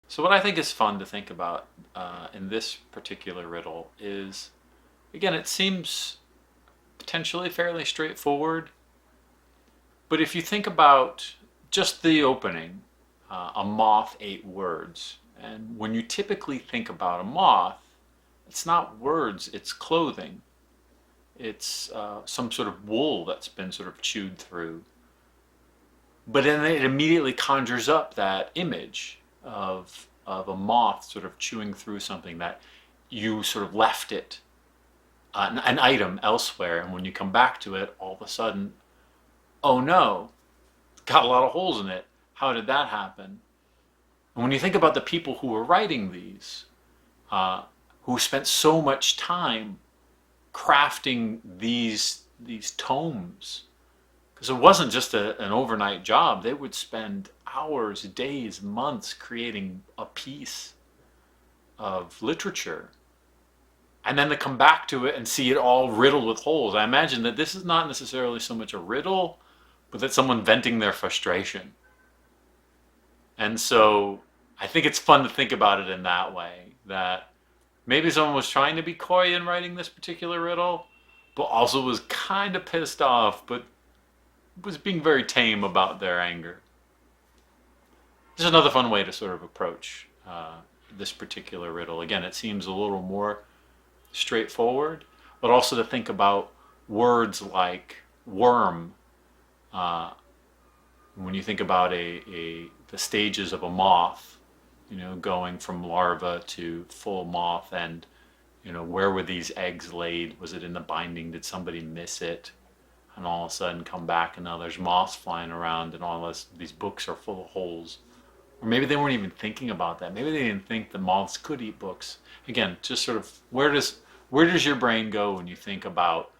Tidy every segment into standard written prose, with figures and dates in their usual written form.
So what I think is fun to think about in this particular riddle is, again, it seems potentially fairly straightforward, but if you think about just the opening, a moth ate words, and when you typically think about a moth, it's not words, it's clothing. It's some sort of wool that's been sort of chewed through. But then it immediately conjures up that image of a moth sort of chewing through something that you sort of left it, an item elsewhere, and when you come back to it, all of a sudden, oh no, it's got a lot of holes in it. How did that happen? And when you think about the people who were writing these, who spent so much time crafting these tomes, because it wasn't just an overnight job. They would spend hours, days, months creating a piece of literature. And then to come back to it and see it all riddled with holes. I imagine that this is not necessarily so much a riddle, but that someone venting their frustration. And so I think it's fun to think about it in that way, that maybe someone was trying to be coy in writing this particular riddle, but also was kind of pissed off, but was being very tame about their anger. This is another fun way to sort of approach this particular riddle. Again, it seems a little more straightforward, but also to think about words like worm. When you think about the stages of a moth, going from larva to full moth, and where were these eggs laid? Was it in the binding? Did somebody miss it? And all of a sudden come back and now there's moths flying around and all these books are full of holes. Or maybe they weren't even thinking about that. Maybe they didn't think the moths could eat books. Again, just sort of where does your brain go when you think about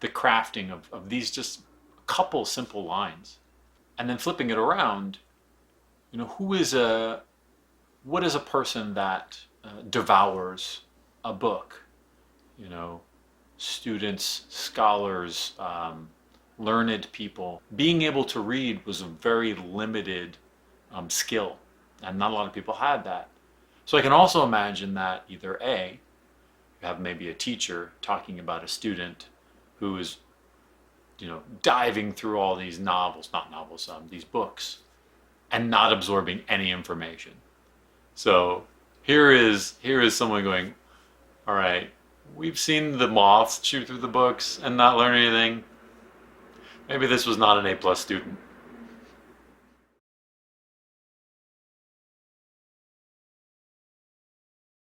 the crafting of these just couple simple lines? And then flipping it around, what is a person that devours a book? Students, scholars, learned people. Being able to read was a very limited skill, and not a lot of people had that. So I can also imagine that either A, you have maybe a teacher talking about a student who is, diving through all these these books, and not absorbing any information. So here is someone going, all right, we've seen the moths chew through the books and not learn anything. Maybe this was not an A+ student.